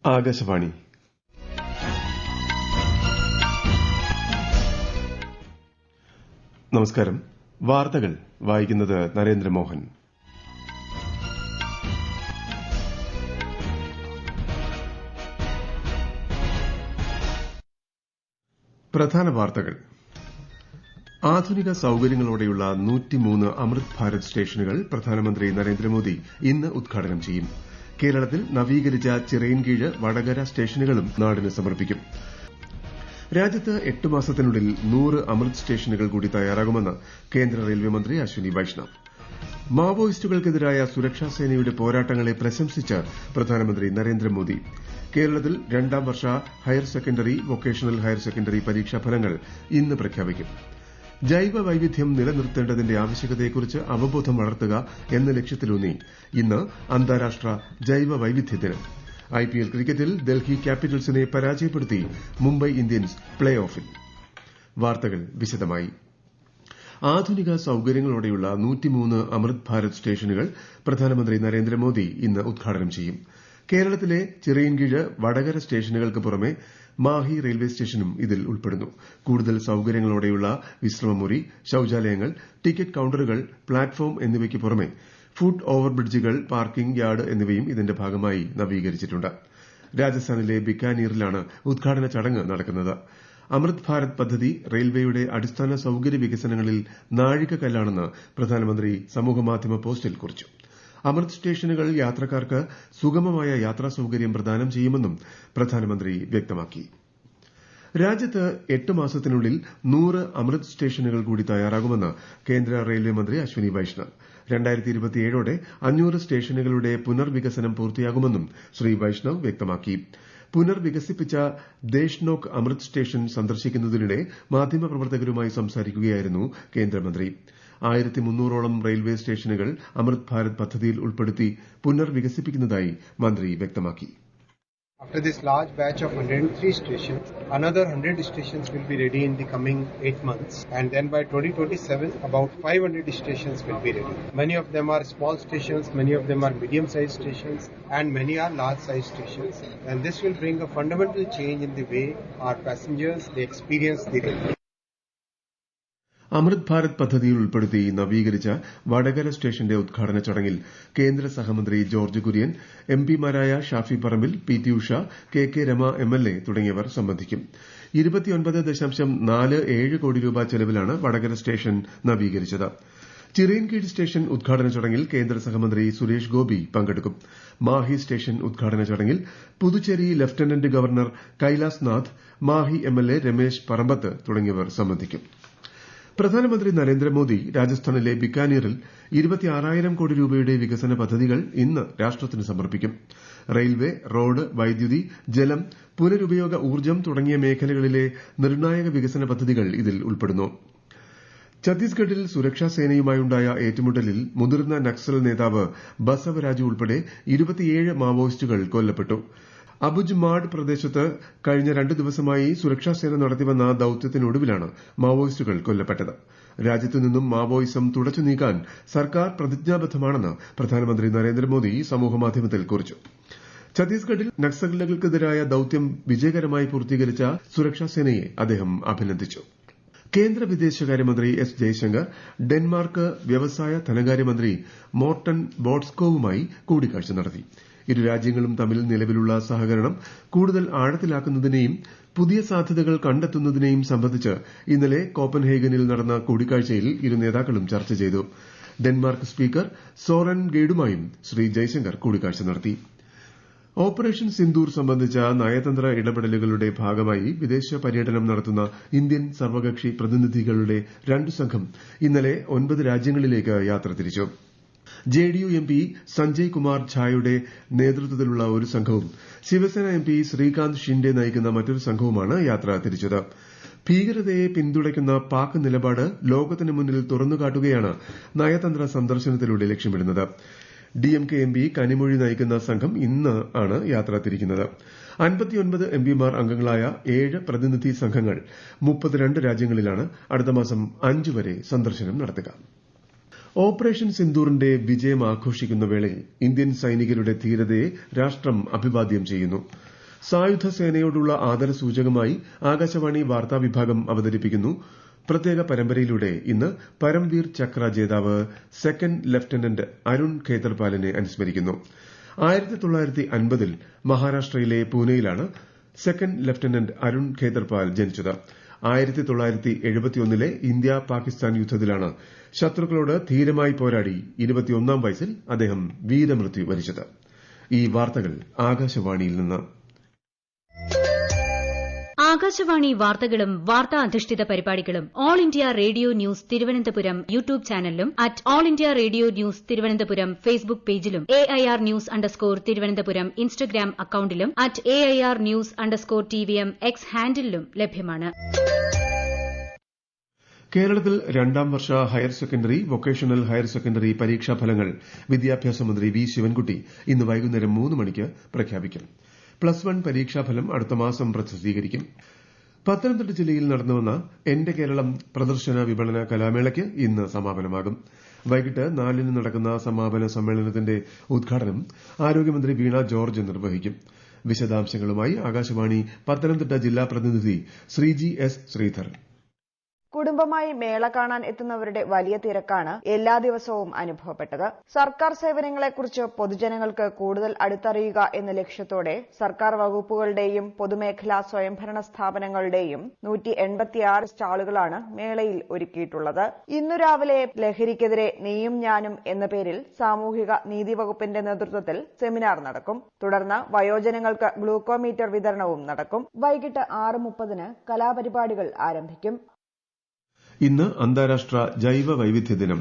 ആകാശവാണി. നമസ്കാരം. വാർത്തകൾ വായിക്കുന്നത് നരേന്ദ്രമോഹൻ. പ്രധാന വാർത്തകൾ. ആധുനിക സൌകര്യങ്ങളോടെയുള്ള 103 അമൃത് ഭാരത് സ്റ്റേഷനുകൾ പ്രധാനമന്ത്രി നരേന്ദ്രമോദി ഇന്ന് ഉദ്ഘാടനം ചെയ്യും. കേരളത്തിൽ നവീകരിച്ച ചിറയിൻകീഴ്, വടകര സ്റ്റേഷനുകളും നാടിന് സമർപ്പിക്കും. രാജ്യത്ത് 8 മാസത്തിനുള്ളിൽ 100 അമൃത് സ്റ്റേഷനുകൾ കൂടി തയ്യാറാകുമെന്ന് കേന്ദ്ര റെയിൽവേ മന്ത്രി അശ്വിനി വൈഷ്ണവ്. മാവോയിസ്റ്റുകൾക്കെതിരായ സുരക്ഷാ സേനയുടെ പോരാട്ടങ്ങളെ പ്രശംസിച്ച് പ്രധാനമന്ത്രി നരേന്ദ്രമോദി. കേരളത്തിൽ 2ാം വർഷ higher secondary, vocational higher secondary പരീക്ഷാ ഫലങ്ങൾ ഇന്ന് പ്രഖ്യാപിക്കും. ജൈവ വൈവിധ്യം നിലനിർത്തേണ്ടതിന്റെ ആവശ്യകതയെക്കുറിച്ച് അവബോധം വളർത്തുക എന്ന ലക്ഷ്യത്തിലൂന്നി ഇന്ന് അന്താരാഷ്ട്ര ജൈവ വൈവിധ്യ ദിനം. ഐപിഎൽ ക്രിക്കറ്റിൽ ഡൽഹി ക്യാപിറ്റൽസിനെ പരാജയപ്പെടുത്തി മുംബൈ ഇന്ത്യൻസ് പ്ലേ ഓഫിൽ. വാർത്തകൾ വിശദമായി. ആധുനിക സൌകര്യങ്ങളോടെയുള്ള 103 അമൃത് ഭാരത് സ്റ്റേഷനുകൾ പ്രധാനമന്ത്രി നരേന്ദ്രമോദി ഇന്ന് ഉദ്ഘാടനം ചെയ്യും. കേരളത്തിലെ ചിറയിൻകീഴ്, വടകര സ്റ്റേഷനുകൾക്ക് പുറമെ മാഹി റെയിൽവേ സ്റ്റേഷനും ഇതിൽ ഉൾപ്പെടുന്നു. കൂടുതൽ സൌകര്യങ്ങളോടെയുള്ള വിശ്രമമുറി, ശൌചാലയങ്ങൾ, ടിക്കറ്റ് കൌണ്ടറുകൾ, പ്ലാറ്റ്ഫോം എന്നിവയ്ക്ക് പുറമെ ഫുട് ഓവർബ്രിഡ്ജുകൾ, പാർക്കിംഗ് യാർഡ് എന്നിവയും ഇതിന്റെ ഭാഗമായി നവീകരിച്ചിട്ടുണ്ട്. രാജസ്ഥാനിലെ ബിക്കാനീറിലാണ് ഉദ്ഘാടന ചടങ്ങ് നടക്കുന്നത്. അമൃത് ഭാരത് പദ്ധതി റെയിൽവേയുടെ അടിസ്ഥാന സൌകര്യ വികസനങ്ങളിൽ നാഴികക്കല്ലാണെന്ന് പ്രധാനമന്ത്രി സമൂഹമാധ്യമ പോസ്റ്റിൽ കുറിച്ചു. അമൃത് സ്റ്റേഷനുകൾ യാത്രക്കാർക്ക് സുഗമമായ യാത്രാ സൌകര്യം പ്രദാനം ചെയ്യുമെന്നും പ്രധാനമന്ത്രി വ്യക്തമാക്കി. രാജ്യത്ത് 8 മാസത്തിനുള്ളിൽ 100 അമൃത് സ്റ്റേഷനുകൾ കൂടി തയ്യാറാകുമെന്ന് കേന്ദ്ര റെയിൽവേ മന്ത്രി അശ്വിനി വൈഷ്ണവ്. 2027ഓടെ 500 സ്റ്റേഷനുകളുടെ പുനർവികസനം പൂർത്തിയാകുമെന്നും ശ്രീ വൈഷ്ണവ് വ്യക്തമാക്കി. പുനർവികസിപ്പിച്ച ദേശ്നോക് അമൃത് സ്റ്റേഷൻ സന്ദർശിക്കുന്നതിനിടെ മാധ്യമപ്രവർത്തകരുമായി സംസാരിക്കുകയായിരുന്നു കേന്ദ്രമന്ത്രി. 1300ഓളം റെയിൽവേ സ്റ്റേഷനുകൾ അമൃത് ഭാരത് പദ്ധതിയിൽ ഉൾപ്പെടുത്തി പുനർവികസിപ്പിക്കുന്നതായി മന്ത്രി വ്യക്തമാക്കി. After this large batch of 103 stations, another 100 stations will be ready in the coming 8 months. And then by 2027, about 500 stations will be ready. Many of them are small stations, many of them are medium-sized stations, and many are large-sized stations. And this will bring a fundamental change in the way our passengers they experience the rail. അമൃത് ഭാരത് പദ്ധതിയിൽ ഉൾപ്പെടുത്തി നവീകരിച്ച വടകര സ്റ്റേഷന്റെ ഉദ്ഘാടന ചടങ്ങിൽ കേന്ദ്ര സഹമന്ത്രി ജോർജ് കുര്യൻ, എംപിമാരായ Shafi Parambil, PT. Usha, K Rama MLA തുടങ്ങിയവർ സംബന്ധിക്കും. 29.47 കോടി രൂപ ചെലവിലാണ് വടകര സ്റ്റേഷൻ നവീകരിച്ചത്. ചിറയിൻകീഴ് സ്റ്റേഷൻ ഉദ്ഘാടന ചടങ്ങിൽ കേന്ദ്ര സഹമന്ത്രി സുരേഷ് ഗോപി പങ്കെടുക്കും. മാഹി സ്റ്റേഷൻ ഉദ്ഘാടന ചടങ്ങിൽ Puducherry lieutenant governor Kailash Nath, Mahe MLA Ramesh Parambath തുടങ്ങിയവർ സംബന്ധിക്കും. പ്രധാനമന്ത്രി നരേന്ദ്രമോദി രാജസ്ഥാനിലെ ബിക്കാനീറിൽ 26,000 കോടി രൂപയുടെ വികസന പദ്ധതികൾ ഇന്ന് രാഷ്ട്രത്തിന് സമർപ്പിക്കും. റെയിൽവേ, റോഡ്, വൈദ്യുതി, ജലം, പുനരുപയോഗ ഊർജ്ജം തുടങ്ങിയ മേഖലകളിലെ നിർണായക വികസന പദ്ധതികൾ ഇതിൽ ഉൾപ്പെടുന്നു. ഛത്തീസ്ഗഡിൽ സുരക്ഷാ സേനയുമായുണ്ടായ ഏറ്റുമുട്ടലിൽ മുതിർന്ന നക്സൽ നേതാവ് ബസവരാജു ഉൾപ്പെടെ 27 മാവോയിസ്റ്റുകൾ കൊല്ലപ്പെട്ടു. അബുജ്മാഡ് പ്രദേശത്ത് കഴിഞ്ഞ 2 ദിവസമായി സുരക്ഷാസേന നടത്തിവന്ന ദൌത്യത്തിനൊടുവിലാണ് മാവോയിസ്റ്റുകൾ കൊല്ലപ്പെട്ടത്. രാജ്യത്തു നിന്നും മാവോയിസം തുടച്ചു നീക്കാൻ സർക്കാർ പ്രതിജ്ഞാബദ്ധമാണെന്ന് പ്രധാനമന്ത്രി നരേന്ദ്രമോദി സമൂഹമാധ്യമത്തിൽ കുറിച്ചു. ഛത്തീസ്ഗഡിൽ നക്സലുകൾക്കെതിരായ ദൌത്യം വിജയകരമായി പൂർത്തീകരിച്ച സുരക്ഷാസേനയെ അദ്ദേഹം അഭിനന്ദിച്ചു. കേന്ദ്ര വിദേശകാര്യമന്ത്രി എസ് ജയശങ്കർ ഡെൻമാർക്ക് വ്യവസായ ധനകാര്യമന്ത്രി മോർട്ടൻ ബോട്സ്കോവുമായി കൂടിക്കാഴ്ച നടത്തി. ഇരു രാജ്യങ്ങളും തമ്മിൽ നിലവിലുള്ള സഹകരണം കൂടുതൽ ആഴത്തിലാക്കുന്നതിനെയും പുതിയ സാധ്യതകൾ കണ്ടെത്തുന്നതിനെയും സംബന്ധിച്ച് ഇന്നലെ കോപ്പൻഹേഗനിൽ നടന്ന കൂടിക്കാഴ്ചയിൽ ഇരു നേതാക്കളും ചർച്ച ചെയ്തു. ഡെൻമാർക്ക് സ്പീക്കർ സോറൻ ഗെയ്ഡുമായും ശ്രീ ജയശങ്കർ കൂടിക്കാഴ്ച നടത്തി. ഓപ്പറേഷൻ സിന്ദൂർ സംബന്ധിച്ച നയതന്ത്ര ഇടപെടലുകളുടെ ഭാഗമായി വിദേശ പര്യടനം നടത്തുന്ന ഇന്ത്യൻ സർവകക്ഷി പ്രതിനിധികളുടെ 2 സംഘം ഇന്നലെ 9 രാജ്യങ്ങളിലേക്ക് യാത്ര തിരിച്ചു. ജെഡിയു എംപി സഞ്ജയ് കുമാർ ഝായുടെ നേതൃത്വത്തിലുള്ള ഒരു സംഘവും ശിവസേന എംപി ശ്രീകാന്ത് ഷിൻഡെ നയിക്കുന്ന മറ്റൊരു സംഘവുമാണ് യാത്ര തിരിച്ചത്. ഭീകരതയെ പിന്തുണയ്ക്കുന്ന പാക് നിലപാട് ലോകത്തിന് മുന്നിൽ തുറന്നുകാട്ടുകയാണ് നയതന്ത്ര സന്ദർശനത്തിലൂടെ ലക്ഷ്യമിടുന്നത്. ഡിഎംകെ എംപി കനിമൊഴി നയിക്കുന്ന സംഘം ഇന്ന് ആണ് യാത്ര തിരിക്കുന്നത്. 59 എംപിമാർ അംഗങ്ങളായ 7 പ്രതിനിധി സംഘങ്ങൾ 32 രാജ്യങ്ങളിലാണ് അടുത്ത മാസം 5 വരെ സന്ദർശനം നടത്തുക. ഓപ്പറേഷൻ സിന്ദൂറിന്റെ വിജയം ആഘോഷിക്കുന്ന വേളയിൽ ഇന്ത്യൻ സൈനികരുടെ ധീരതയെ രാഷ്ട്രം അഭിവാദ്യം ചെയ്യുന്നു. സായുധ സേനയോടുള്ള ആദരസൂചകമായി ആകാശവാണി വാർത്താ വിഭാഗം അവതരിപ്പിക്കുന്നു പ്രത്യേക പരമ്പരയിലൂടെ ഇന്ന് പരംവീർ ചക്ര ജേതാവ് സെക്കൻഡ് ലഫ്റ്റനന്റ് അരുൺ ഖേത്തർപാലിനെ അനുസ്മരിക്കുന്നു. 1950-ൽ മഹാരാഷ്ട്രയിലെ പൂനെയിലാണ് സെക്കൻഡ് ലഫ്റ്റനന്റ് അരുൺ ഖേത്തർപാൽ ജനിച്ചത്. 1971-ലെ ഇന്ത്യ പാകിസ്ഥാൻ യുദ്ധത്തിലാണ് ശത്രുക്കളോട് ധീരമായി പോരാടി 21-ാം വയസ്സിൽ അദ്ദേഹം വീരമൃത്യു വരിച്ചത്. ഈ വാർത്തകൾ ആകാശവാണിയിൽ നിന്ന്. ആകാശവാണി വാർത്തകളും വാർത്താ അധിഷ്ഠിത പരിപാടികളും All India Radio News Thiruvananthapuram YouTube ചാനലിലും at All India Radio News Thiruvananthapuram Facebook പേജിലും AIR ന്യൂസ് _ ഇൻസ്റ്റഗ്രാം അക്കൌണ്ടിലും അറ്റ് AIR ന്യൂസ് _ X ഹാൻഡിലും ലഭ്യമാണ്. കേരളത്തിൽ 2ാം വർഷ higher secondary vocational higher secondary പരീക്ഷാഫലങ്ങൾ വിദ്യാഭ്യാസ മന്ത്രി വി ശിവൻകുട്ടി ഇന്ന് വൈകുന്നേരം 3 മണിക്ക് പ്രഖ്യാപിക്കും. പ്ലസ് 1 പരീക്ഷാഫലം അടുത്ത മാസം പ്രസിദ്ധീകരിക്കും. പത്തനംതിട്ട ജില്ലയിൽ നടന്നുവന്ന എന്റെ കേരളം പ്രദർശന വിപണന കലാമേളയ്ക്ക് ഇന്ന് സമാപനമാകും. വൈകിട്ട് 4-ന് നടക്കുന്ന സമാപന സമ്മേളനത്തിന്റെ ഉദ്ഘാടനം ആരോഗ്യമന്ത്രി വീണ ജോർജ് നിർവഹിക്കും. വിശദാംശങ്ങളുമായി ആകാശവാണി പത്തനംതിട്ട ജില്ലാ പ്രതിനിധി ശ്രീജി എസ് ശ്രീധർ. കുടുംബമായി മേള കാണാൻ എത്തുന്നവരുടെ വലിയ തിരക്കാണ് എല്ലാ ദിവസവും അനുഭവപ്പെട്ടത്. സർക്കാർ സേവനങ്ങളെക്കുറിച്ച് പൊതുജനങ്ങൾക്ക് കൂടുതൽ അടുത്തറിയുക എന്ന ലക്ഷ്യത്തോടെ സർക്കാർ വകുപ്പുകളുടെയും പൊതുമേഖലാ സ്വയംഭരണ സ്ഥാപനങ്ങളുടെയും 186 സ്റ്റാളുകളാണ് മേളയിൽ ഒരുക്കിയിട്ടുള്ളത്. ഇന്നു രാവിലെ ലഹരിക്കെതിരെ നീയും ഞാനും എന്ന പേരിൽ സാമൂഹിക നീതി വകുപ്പിന്റെ നേതൃത്വത്തിൽ സെമിനാർ നടക്കും. തുടർന്ന് വയോജനങ്ങൾക്ക് ഗ്ലൂക്കോമീറ്റർ വിതരണവും നടക്കും. വൈകിട്ട് 6:30-ന് കലാപരിപാടികൾ ആരംഭിക്കും. ഇന്ന് അന്താരാഷ്ട്ര ജൈവ വൈവിധ്യ ദിനം.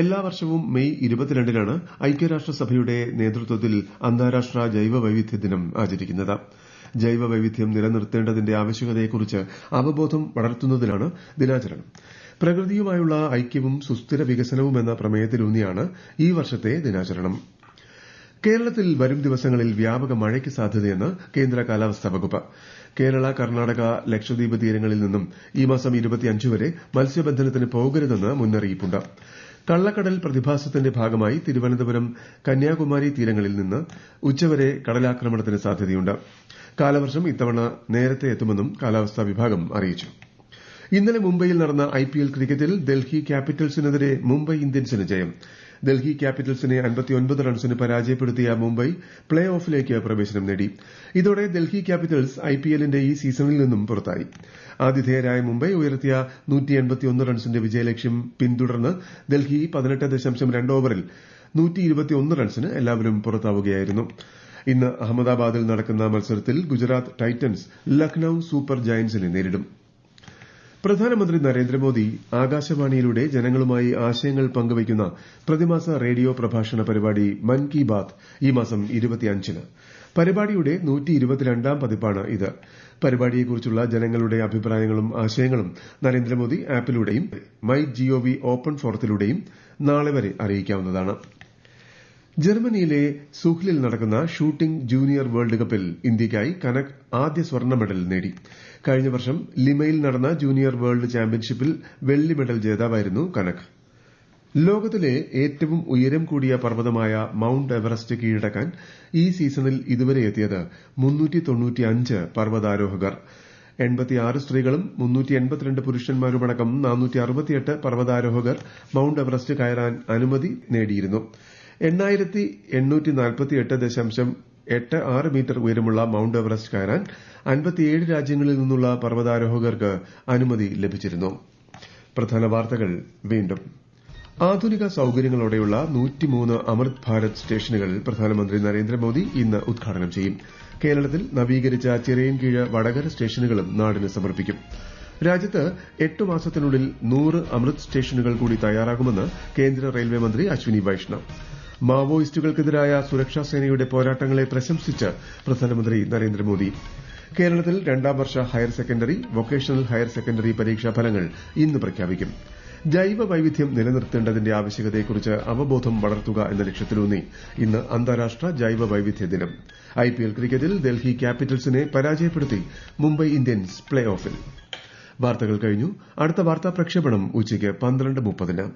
എല്ലാ വർഷവും മെയ് 22-നാണ് ഐക്യരാഷ്ട്രസഭയുടെ നേതൃത്വത്തിൽ അന്താരാഷ്ട്ര ജൈവ വൈവിധ്യ ദിനം ആചരിക്കുന്നത്. ജൈവ വൈവിധ്യം നിലനിർത്തേണ്ടതിന്റെ ആവശ്യകതയെക്കുറിച്ച് അവബോധം വളർത്തുന്നതിനാണ് ദിനാചരണം. പ്രകൃതിയുമായുള്ള ഐക്യവും സുസ്ഥിര വികസനവും എന്ന പ്രമേയത്തിലൂന്നിയാണ് ഈ വർഷത്തെ ദിനാചരണം. കേരളത്തിൽ വരും ദിവസങ്ങളിൽ വ്യാപക മഴയ്ക്ക് സാധ്യതയെന്ന് കേന്ദ്ര കാലാവസ്ഥാ വകുപ്പ്. കേരള, കർണാടക, ലക്ഷദ്വീപ് തീരങ്ങളിൽ നിന്നും ഈ മാസം 25 വരെ മത്സ്യബന്ധനത്തിന് പോകരുതെന്ന് മുന്നറിയിപ്പുണ്ട്. കള്ളക്കടൽ പ്രതിഭാസത്തിന്റെ ഭാഗമായി തിരുവനന്തപുരം, കന്യാകുമാരി തീരങ്ങളിൽ നിന്ന് ഉച്ചവരെ കടലാക്രമണത്തിന് സാധ്യതയുണ്ട്. കാലവർഷം ഇത്തവണ നേരത്തെ എത്തുമെന്നും കാലാവസ്ഥാ വിഭാഗം അറിയിച്ചു. ഇന്നലെ മുംബൈയിൽ നടന്ന IPL ക്രിക്കറ്റിൽ ഡൽഹി ക്യാപിറ്റൽസിനെതിരെ മുംബൈ ഇന്ത്യൻസിന് ജയം. ഡൽഹി ക്യാപിറ്റൽസിനെ 59 റൺസിന് പരാജയപ്പെടുത്തിയ മുംബൈ പ്ലേ ഓഫിലേക്ക് പ്രവേശനം നേടി. ഇതോടെ ഡൽഹി ക്യാപിറ്റൽസ് IPLന്റെ ഈ സീസണിൽ നിന്നും പുറത്തായി. ആതിഥേയരായ മുംബൈ ഉയർത്തിയ 181 റൺസിന്റെ വിജയലക്ഷ്യം പിന്തുടർന്ന് ഡൽഹി 18.2 ഓവറിൽ 121 റൺസിന് എല്ലാവരും പുറത്താവുകയായിരുന്നു. ഇന്ന് അഹമ്മദാബാദിൽ നടക്കുന്ന മത്സരത്തിൽ ഗുജറാത്ത് ടൈറ്റൻസ് ലക്നൌ സൂപ്പർ ജയന്റ്സിനെ നേരിടും. പ്രധാനമന്ത്രി നരേന്ദ്രമോദി ആകാശവാണിയിലൂടെ ജനങ്ങളുമായി ആശയങ്ങൾ പങ്കുവയ്ക്കുന്ന പ്രതിമാസ റേഡിയോ പ്രഭാഷണ പരിപാടി മൻ കി ബാത്ത് ഈ മാസം 25-ന്. പരിപാടിയുടെ 122-ാം പതിപ്പാണ് ഇത്. പരിപാടിയെക്കുറിച്ചുള്ള ജനങ്ങളുടെ അഭിപ്രായങ്ങളും ആശയങ്ങളും നരേന്ദ്രമോദി ആപ്പിലൂടെയും MyGov ഓപ്പൺ ഫോറത്തിലൂടെയും നാളെ വരെ അറിയിക്കാവുന്നതാണ്. ജർമ്മനിയിലെ സൂഹ്ലിൽ നടക്കുന്ന ഷൂട്ടിംഗ് ജൂനിയർ വേൾഡ് കപ്പിൽ ഇന്ത്യയ്ക്കായി കനക് ആദ്യ സ്വർണ്ണ മെഡൽ നേടി. കഴിഞ്ഞ വർഷം ലിമയിൽ നടന്ന ജൂനിയർ വേൾഡ് ചാമ്പ്യൻഷിപ്പിൽ വെള്ളി മെഡൽ ജേതാവായിരുന്നു കനക്. ലോകത്തിലെ ഏറ്റവും ഉയരം കൂടിയ പർവ്വതമായ മൌണ്ട് എവറസ്റ്റ് കീഴടക്കാൻ ഈ സീസണിൽ ഇതുവരെ എത്തിയത് 395 പർവ്വതാരോഹകർ. 86 സ്ത്രീകളും 382 പുരുഷന്മാരുമടക്കം 468 പർവ്വതാരോഹകർ മൌണ്ട് എവറസ്റ്റ് കയറാൻ അനുമതി നേടിയിരുന്നു. 8848.86 മീറ്റർ ഉയരമുള്ള മൌണ്ട് എവറസ്റ്റ് കയറാൻ 57 രാജ്യങ്ങളിൽ നിന്നുള്ള പർവ്വതാരോഹകർക്ക് അനുമതി ലഭിച്ചിരുന്നു. പ്രധാന വാർത്തകൾ വീണ്ടും. ആധുനിക സൌകര്യങ്ങളോടെയുള്ള 103 അമൃത് ഭാരത് സ്റ്റേഷനുകൾ പ്രധാനമന്ത്രി നരേന്ദ്രമോദി ഇന്ന് ഉദ്ഘാടനം ചെയ്യും. കേരളത്തിൽ നവീകരിച്ച ചിറയൻകീഴ് വടകര സ്റ്റേഷനുകളും നാടിന് സമർപ്പിക്കും. രാജ്യത്ത് 8 മാസത്തിനുള്ളിൽ 100 അമൃത് സ്റ്റേഷനുകൾ കൂടി തയ്യാറാകുമെന്ന് കേന്ദ്ര റെയിൽവേ മന്ത്രി അശ്വിനി വൈഷ്ണവ്. മാവോയിസ്റ്റുകൾക്കെതിരായ സുരക്ഷാ സേനയുടെ പോരാട്ടങ്ങളെ പ്രശംസിച്ച് പ്രധാനമന്ത്രി നരേന്ദ്രമോദി. കേരളത്തിൽ 2ാം വർഷ higher secondary vocational higher secondary പരീക്ഷാ ഫലങ്ങൾ ഇന്ന് പ്രഖ്യാപിക്കും. ജൈവ വൈവിധ്യം നിലനിർത്തേണ്ടതിന്റെ ആവശ്യകതയെക്കുറിച്ച് അവബോധം വളർത്തുക എന്ന ലക്ഷ്യത്തിലൂന്നി ഇന്ന് അന്താരാഷ്ട്ര ജൈവ വൈവിധ്യ ദിനം. IPL ക്രിക്കറ്റിൽ ഡൽഹി ക്യാപിറ്റൽസിനെ പരാജയപ്പെടുത്തി മുംബൈ ഇന്ത്യൻസ് പ്ലേ ഓഫിൽ. വാർത്തകൾ കഴിഞ്ഞു. അടുത്ത വാർത്താ പ്രക്ഷേപണം ഉച്ചയ്ക്ക് 12:30-ന്.